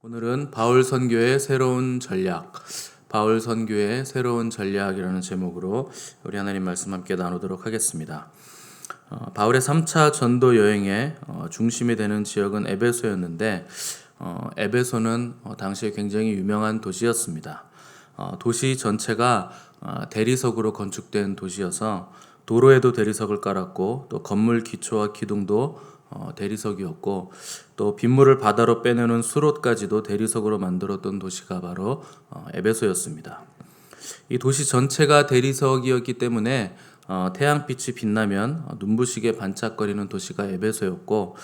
오늘은 바울 선교의 새로운 전략, 바울 선교의 새로운 전략이라는 제목으로 우리 하나님 말씀 함께 나누도록 하겠습니다. 바울의 3차 전도 여행의 중심이 되는 지역은 에베소였는데 에베소는 당시에 굉장히 유명한 도시였습니다. 도시 전체가 대리석으로 건축된 도시여서 도로에도 대리석을 깔았고 또 건물 기초와 기둥도 대리석이었고 또 빗물을 바다로 빼내는 수로까지도 대리석으로 만들었던 도시가 바로 에베소였습니다. 이 도시 전체가 대리석이었기 때문에 태양빛이 빛나면 눈부시게 반짝거리는 도시가 에베소였고,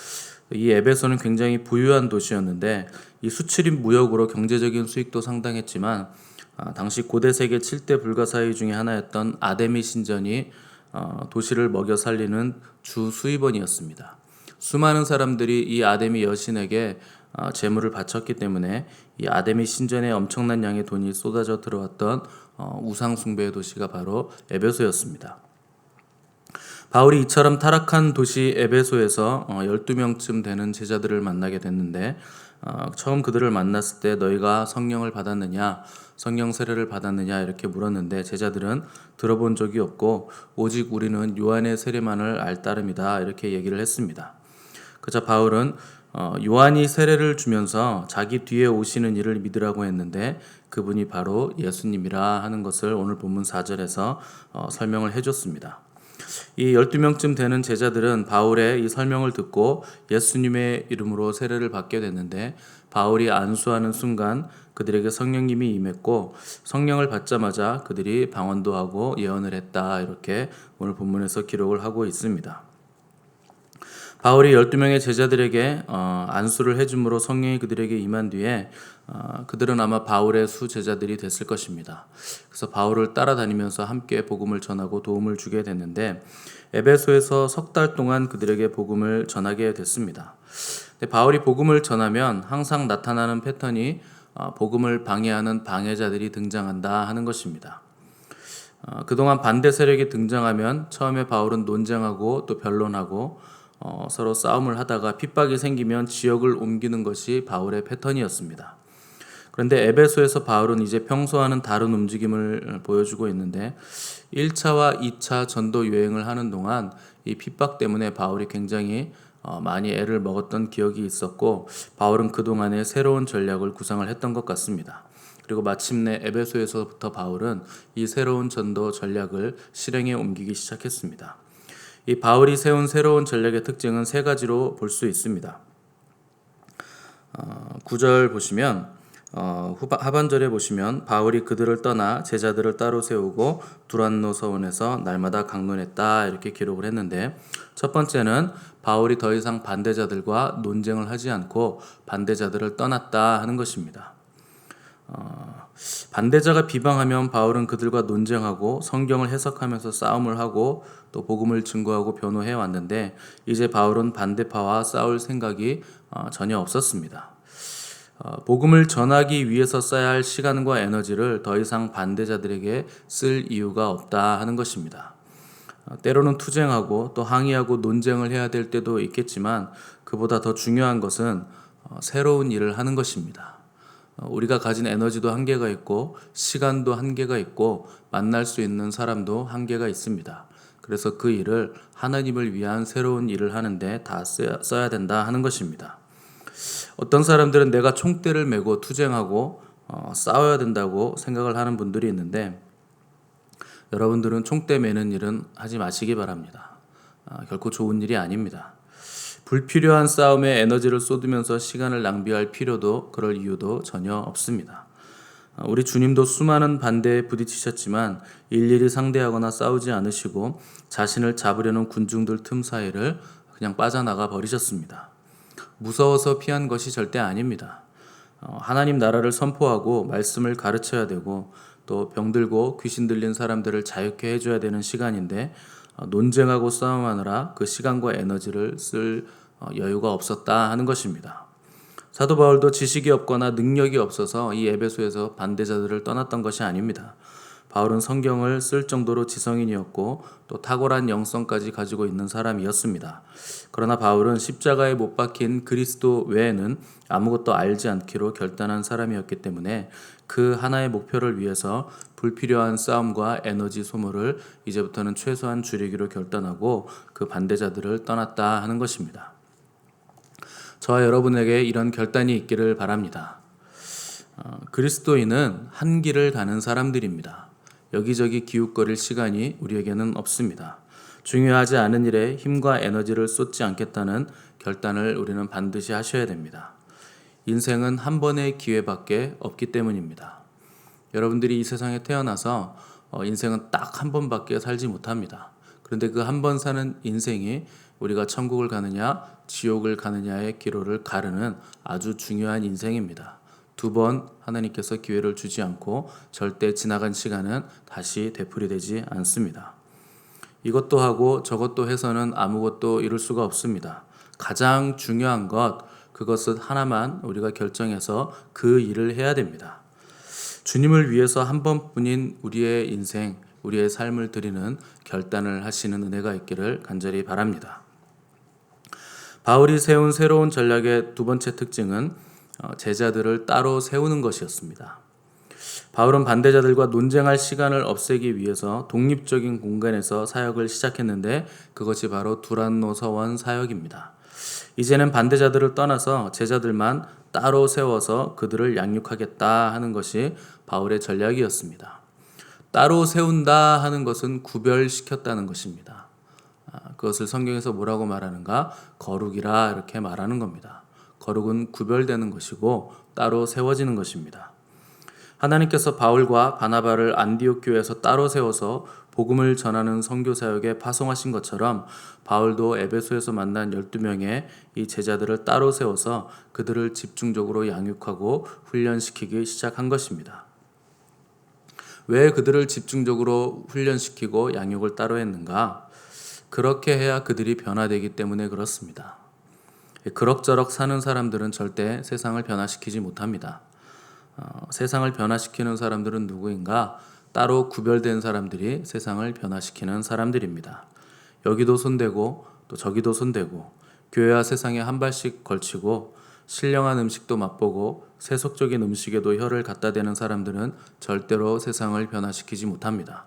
이 에베소는 굉장히 부유한 도시였는데 이 수출입 무역으로 경제적인 수익도 상당했지만 당시 고대 세계 7대 불가사의 중에 하나였던 아데미 신전이 도시를 먹여 살리는 주 수입원이었습니다. 수많은 사람들이 이 아데미 여신에게 제물을 바쳤기 때문에 이 아데미 신전에 엄청난 양의 돈이 쏟아져 들어왔던 우상 숭배의 도시가 바로 에베소였습니다. 바울이 이처럼 타락한 도시 에베소에서 12명쯤 되는 제자들을 만나게 됐는데, 처음 그들을 만났을 때 너희가 성령을 받았느냐, 성령 세례를 받았느냐 이렇게 물었는데 제자들은 들어본 적이 없고 오직 우리는 요한의 세례만을 알 따름이다 이렇게 얘기를 했습니다. 그래서 바울은 요한이 세례를 주면서 자기 뒤에 오시는 이를 믿으라고 했는데 그분이 바로 예수님이라 하는 것을 오늘 본문 4절에서 설명을 해줬습니다. 이 12명쯤 되는 제자들은 바울의 이 설명을 듣고 예수님의 이름으로 세례를 받게 됐는데, 바울이 안수하는 순간 그들에게 성령님이 임했고 성령을 받자마자 그들이 방언도 하고 예언을 했다 이렇게 오늘 본문에서 기록을 하고 있습니다. 바울이 12명의 제자들에게 안수를 해줌으로 성령이 그들에게 임한 뒤에 그들은 아마 바울의 수제자들이 됐을 것입니다. 그래서 바울을 따라다니면서 함께 복음을 전하고 도움을 주게 됐는데 에베소에서 석 달 동안 그들에게 복음을 전하게 됐습니다. 바울이 복음을 전하면 항상 나타나는 패턴이 복음을 방해하는 방해자들이 등장한다 하는 것입니다. 그동안 반대 세력이 등장하면 처음에 바울은 논쟁하고 또 변론하고 서로 싸움을 하다가 핍박이 생기면 지역을 옮기는 것이 바울의 패턴이었습니다. 그런데 에베소에서 바울은 이제 평소와는 다른 움직임을 보여주고 있는데 1차와 2차 전도 여행을 하는 동안 이 핍박 때문에 바울이 굉장히 많이 애를 먹었던 기억이 있었고, 바울은 그동안에 새로운 전략을 구상을 했던 것 같습니다. 그리고 마침내 에베소에서부터 바울은 이 새로운 전도 전략을 실행에 옮기기 시작했습니다. 이 바울이 세운 새로운 전략의 특징은 세 가지로 볼 수 있습니다. 9절 보시면 하반절에 보시면 바울이 그들을 떠나 제자들을 따로 세우고 두란노 서원에서 날마다 강론했다 이렇게 기록을 했는데, 첫 번째는 바울이 더 이상 반대자들과 논쟁을 하지 않고 반대자들을 떠났다 하는 것입니다. 반대자가 비방하면 바울은 그들과 논쟁하고 성경을 해석하면서 싸움을 하고 또 복음을 증거하고 변호해 왔는데, 이제 바울은 반대파와 싸울 생각이 전혀 없었습니다. 복음을 전하기 위해서 써야 할 시간과 에너지를 더 이상 반대자들에게 쓸 이유가 없다 하는 것입니다. 때로는 투쟁하고 또 항의하고 논쟁을 해야 될 때도 있겠지만 그보다 더 중요한 것은 새로운 일을 하는 것입니다. 우리가 가진 에너지도 한계가 있고 시간도 한계가 있고 만날 수 있는 사람도 한계가 있습니다. 그래서 그 일을 하나님을 위한 새로운 일을 하는데 다 써야 된다 하는 것입니다. 어떤 사람들은 내가 총대를 메고 투쟁하고 싸워야 된다고 생각을 하는 분들이 있는데, 여러분들은 총대 메는 일은 하지 마시기 바랍니다. 결코 좋은 일이 아닙니다. 불필요한 싸움에 에너지를 쏟으면서 시간을 낭비할 필요도 그럴 이유도 전혀 없습니다. 우리 주님도 수많은 반대에 부딪히셨지만 일일이 상대하거나 싸우지 않으시고 자신을 잡으려는 군중들 틈 사이를 그냥 빠져나가 버리셨습니다. 무서워서 피한 것이 절대 아닙니다. 하나님 나라를 선포하고 말씀을 가르쳐야 되고 또 병들고 귀신 들린 사람들을 자유케 해줘야 되는 시간인데 논쟁하고 싸움하느라 그 시간과 에너지를 쓸 여유가 없었다 하는 것입니다. 사도 바울도 지식이 없거나 능력이 없어서 이 에베소에서 반대자들을 떠났던 것이 아닙니다. 바울은 성경을 쓸 정도로 지성인이었고 또 탁월한 영성까지 가지고 있는 사람이었습니다. 그러나 바울은 십자가에 못 박힌 그리스도 외에는 아무것도 알지 않기로 결단한 사람이었기 때문에 그 하나의 목표를 위해서 불필요한 싸움과 에너지 소모를 이제부터는 최소한 줄이기로 결단하고 그 반대자들을 떠났다 하는 것입니다. 저와 여러분에게 이런 결단이 있기를 바랍니다. 그리스도인은 한 길을 가는 사람들입니다. 여기저기 기웃거릴 시간이 우리에게는 없습니다. 중요하지 않은 일에 힘과 에너지를 쏟지 않겠다는 결단을 우리는 반드시 하셔야 됩니다. 인생은 한 번의 기회밖에 없기 때문입니다. 여러분들이 이 세상에 태어나서 인생은 딱 한 번밖에 살지 못합니다. 그런데 그 한 번 사는 인생이 우리가 천국을 가느냐 지옥을 가느냐의 기로를 가르는 아주 중요한 인생입니다. 두 번 하나님께서 기회를 주지 않고 절대 지나간 시간은 다시 되풀이되지 않습니다. 이것도 하고 저것도 해서는 아무것도 이룰 수가 없습니다. 가장 중요한 그것은 하나만 우리가 결정해서 그 일을 해야 됩니다. 주님을 위해서 한 번뿐인 우리의 인생, 우리의 삶을 드리는 결단을 하시는 은혜가 있기를 간절히 바랍니다. 바울이 세운 새로운 전략의 두 번째 특징은 제자들을 따로 세우는 것이었습니다. 바울은 반대자들과 논쟁할 시간을 없애기 위해서 독립적인 공간에서 사역을 시작했는데 그것이 바로 두란노 서원 사역입니다. 이제는 반대자들을 떠나서 제자들만 따로 세워서 그들을 양육하겠다 하는 것이 바울의 전략이었습니다. 따로 세운다 하는 것은 구별시켰다는 것입니다. 그것을 성경에서 뭐라고 말하는가? 거룩이라 이렇게 말하는 겁니다. 거룩은 구별되는 것이고 따로 세워지는 것입니다. 하나님께서 바울과 바나바를 안디옥 교회에서 따로 세워서 복음을 전하는 선교 사역에 파송하신 것처럼 바울도 에베소에서 만난 12명의 이 제자들을 따로 세워서 그들을 집중적으로 양육하고 훈련시키기 시작한 것입니다. 왜 그들을 집중적으로 훈련시키고 양육을 따로 했는가? 그렇게 해야 그들이 변화되기 때문에 그렇습니다. 그럭저럭 사는 사람들은 절대 세상을 변화시키지 못합니다. 세상을 변화시키는 사람들은 누구인가? 따로 구별된 사람들이 세상을 변화시키는 사람들입니다. 여기도 손대고 또 저기도 손대고 교회와 세상에 한 발씩 걸치고 신령한 음식도 맛보고 세속적인 음식에도 혀를 갖다 대는 사람들은 절대로 세상을 변화시키지 못합니다.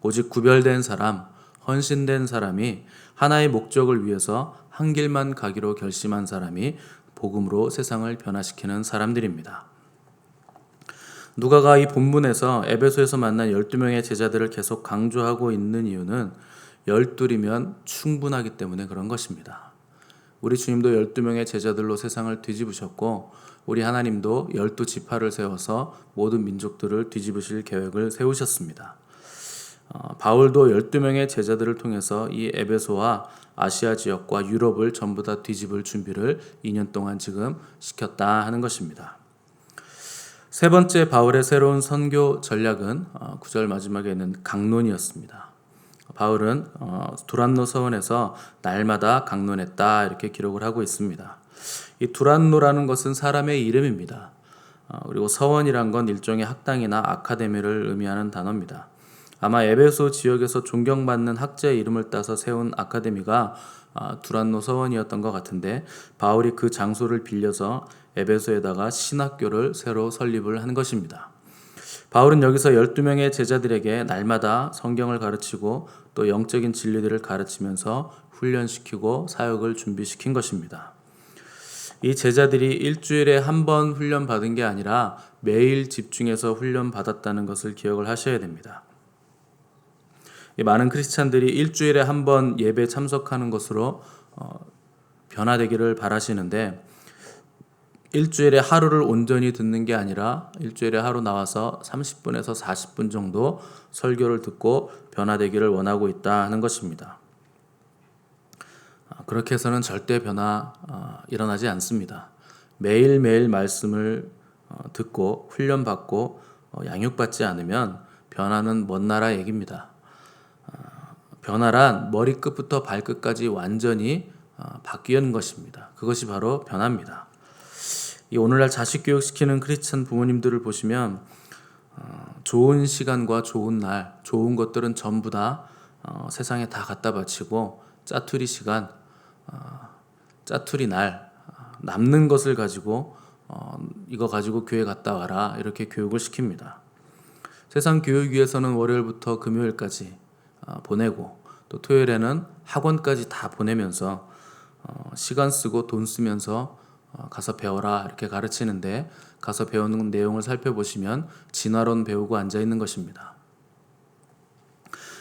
오직 구별된 사람, 헌신된 사람이 하나의 목적을 위해서 한 길만 가기로 결심한 사람이 복음으로 세상을 변화시키는 사람들입니다. 누가가 이 본문에서 에베소에서 만난 12명의 제자들을 계속 강조하고 있는 이유는 12이면 충분하기 때문에 그런 것입니다. 우리 주님도 12명의 제자들로 세상을 뒤집으셨고 우리 하나님도 12지파를 세워서 모든 민족들을 뒤집으실 계획을 세우셨습니다. 바울도 12명의 제자들을 통해서 이 에베소와 아시아 지역과 유럽을 전부 다 뒤집을 준비를 2년 동안 지금 시켰다 하는 것입니다. 세 번째 바울의 새로운 선교 전략은 9절 마지막에 있는 강론이었습니다. 바울은 두란노 서원에서 날마다 강론했다 이렇게 기록을 하고 있습니다. 이 두란노라는 것은 사람의 이름입니다. 그리고 서원이란 건 일종의 학당이나 아카데미를 의미하는 단어입니다. 아마 에베소 지역에서 존경받는 학자의 이름을 따서 세운 아카데미가 두란노 서원이었던 것 같은데 바울이 그 장소를 빌려서 에베소에다가 신학교를 새로 설립을 한 것입니다. 바울은 여기서 12명의 제자들에게 날마다 성경을 가르치고 또 영적인 진리들을 가르치면서 훈련시키고 사역을 준비시킨 것입니다. 이 제자들이 일주일에 한 번 훈련받은 게 아니라 매일 집중해서 훈련받았다는 것을 기억을 하셔야 됩니다. 많은 크리스찬들이 일주일에 한 번 예배 참석하는 것으로 변화되기를 바라시는데 일주일에 하루를 온전히 듣는 게 아니라 일주일에 하루 나와서 30분에서 40분 정도 설교를 듣고 변화되기를 원하고 있다 하는 것입니다. 그렇게 해서는 절대 변화 일어나지 않습니다. 매일매일 말씀을 듣고 훈련받고 양육받지 않으면 변화는 먼 나라 얘기입니다. 변화란 머리끝부터 발끝까지 완전히 바뀌는 것입니다. 그것이 바로 변화입니다. 이 오늘날 자식 교육시키는 크리스찬 부모님들을 보시면 좋은 시간과 좋은 날, 좋은 것들은 전부 다 세상에 다 갖다 바치고 짜투리 시간, 짜투리 날, 남는 것을 가지고 이거 가지고 교회 갔다 와라 이렇게 교육을 시킵니다. 세상 교육위에서는 월요일부터 금요일까지 보내고 또 토요일에는 학원까지 다 보내면서 시간 쓰고 돈 쓰면서 가서 배워라 이렇게 가르치는데 가서 배우는 내용을 살펴보시면 진화론 배우고 앉아있는 것입니다.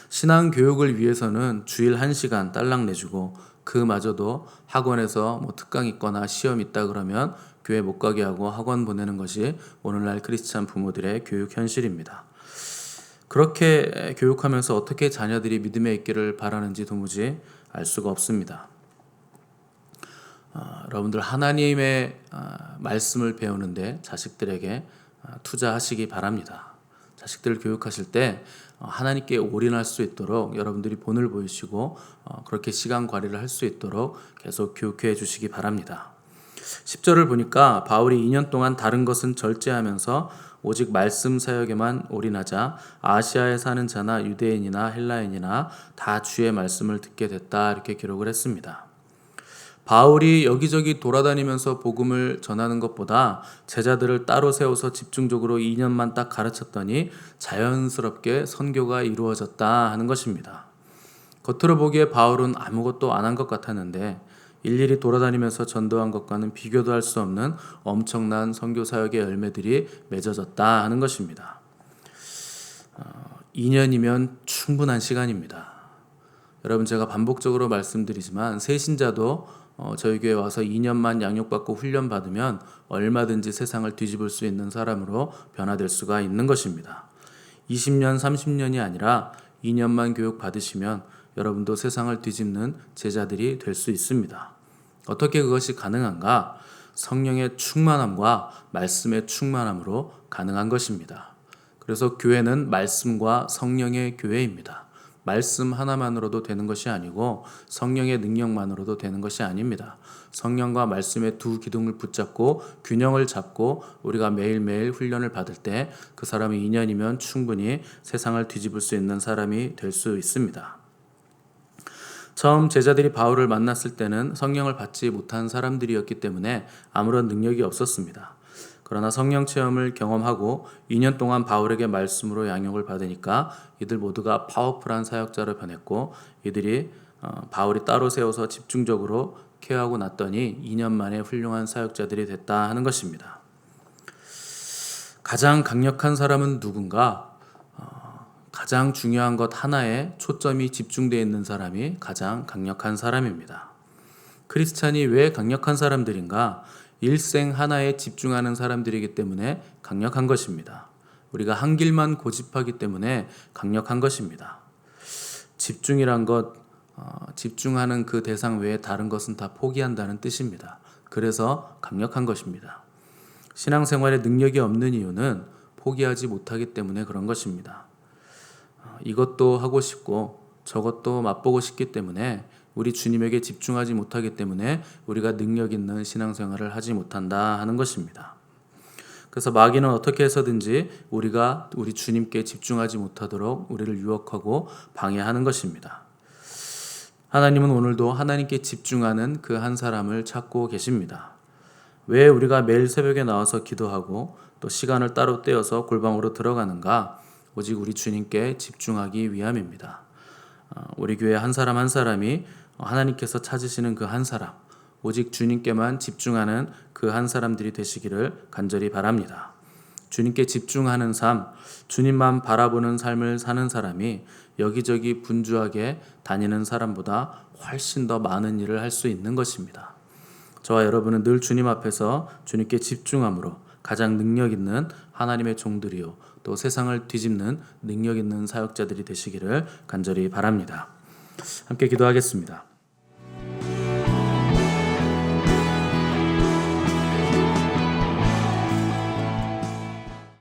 신앙 교육을 위해서는 주일 1시간 딸랑 내주고 그마저도 학원에서 뭐 특강 있거나 시험 있다 그러면 교회 못 가게 하고 학원 보내는 것이 오늘날 크리스찬 부모들의 교육 현실입니다. 그렇게 교육하면서 어떻게 자녀들이 믿음에 있기를 바라는지 도무지 알 수가 없습니다. 여러분들 하나님의 말씀을 배우는데 자식들에게 투자하시기 바랍니다. 자식들을 교육하실 때 하나님께 올인할 수 있도록 여러분들이 본을 보이시고 그렇게 시간 관리를 할 수 있도록 계속 교육해 주시기 바랍니다. 10절을 보니까 바울이 2년 동안 다른 것은 절제하면서 오직 말씀 사역에만 올인하자 아시아에 사는 자나 유대인이나 헬라인이나 다 주의 말씀을 듣게 됐다 이렇게 기록을 했습니다. 바울이 여기저기 돌아다니면서 복음을 전하는 것보다 제자들을 따로 세워서 집중적으로 2년만 딱 가르쳤더니 자연스럽게 선교가 이루어졌다 하는 것입니다. 겉으로 보기에 바울은 아무것도 안 한 것 같았는데 일일이 돌아다니면서 전도한 것과는 비교도 할 수 없는 엄청난 선교 사역의 열매들이 맺어졌다 하는 것입니다. 2년이면 충분한 시간입니다. 여러분 제가 반복적으로 말씀드리지만 새신자도 저희 교회 와서 2년만 양육받고 훈련받으면 얼마든지 세상을 뒤집을 수 있는 사람으로 변화될 수가 있는 것입니다. 20년, 30년이 아니라 2년만 교육받으시면 여러분도 세상을 뒤집는 제자들이 될 수 있습니다. 어떻게 그것이 가능한가? 성령의 충만함과 말씀의 충만함으로 가능한 것입니다. 그래서 교회는 말씀과 성령의 교회입니다. 말씀 하나만으로도 되는 것이 아니고 성령의 능력만으로도 되는 것이 아닙니다. 성령과 말씀의 두 기둥을 붙잡고 균형을 잡고 우리가 매일매일 훈련을 받을 때 그 사람이 2년이면 충분히 세상을 뒤집을 수 있는 사람이 될 수 있습니다. 처음 제자들이 바울을 만났을 때는 성령을 받지 못한 사람들이었기 때문에 아무런 능력이 없었습니다. 그러나 성령 체험을 경험하고 2년 동안 바울에게 말씀으로 양육을 받으니까 이들 모두가 파워풀한 사역자로 변했고 이들이 바울이 따로 세워서 집중적으로 케어하고 났더니 2년 만에 훌륭한 사역자들이 됐다 하는 것입니다. 가장 강력한 사람은 누군가? 가장 중요한 것 하나에 초점이 집중되어 있는 사람이 가장 강력한 사람입니다. 크리스찬이 왜 강력한 사람들인가? 일생 하나에 집중하는 사람들이기 때문에 강력한 것입니다. 우리가 한 길만 고집하기 때문에 강력한 것입니다. 집중이란 것, 집중하는 그 대상 외에 다른 것은 다 포기한다는 뜻입니다. 그래서 강력한 것입니다. 신앙생활에 능력이 없는 이유는 포기하지 못하기 때문에 그런 것입니다. 이것도 하고 싶고 저것도 맛보고 싶기 때문에 우리 주님에게 집중하지 못하기 때문에 우리가 능력 있는 신앙생활을 하지 못한다 하는 것입니다. 그래서 마귀는 어떻게 해서든지 우리가 우리 주님께 집중하지 못하도록 우리를 유혹하고 방해하는 것입니다. 하나님은 오늘도 하나님께 집중하는 그 한 사람을 찾고 계십니다. 왜 우리가 매일 새벽에 나와서 기도하고 또 시간을 따로 떼어서 골방으로 들어가는가? 오직 우리 주님께 집중하기 위함입니다. 우리 교회 한 사람 한 사람이 하나님께서 찾으시는 그 한 사람, 오직 주님께만 집중하는 그 한 사람들이 되시기를 간절히 바랍니다. 주님께 집중하는 삶, 주님만 바라보는 삶을 사는 사람이 여기저기 분주하게 다니는 사람보다 훨씬 더 많은 일을 할 수 있는 것입니다. 저와 여러분은 늘 주님 앞에서 주님께 집중함으로 가장 능력 있는 하나님의 종들이요 또 세상을 뒤집는 능력 있는 사역자들이 되시기를 간절히 바랍니다. 함께 기도하겠습니다.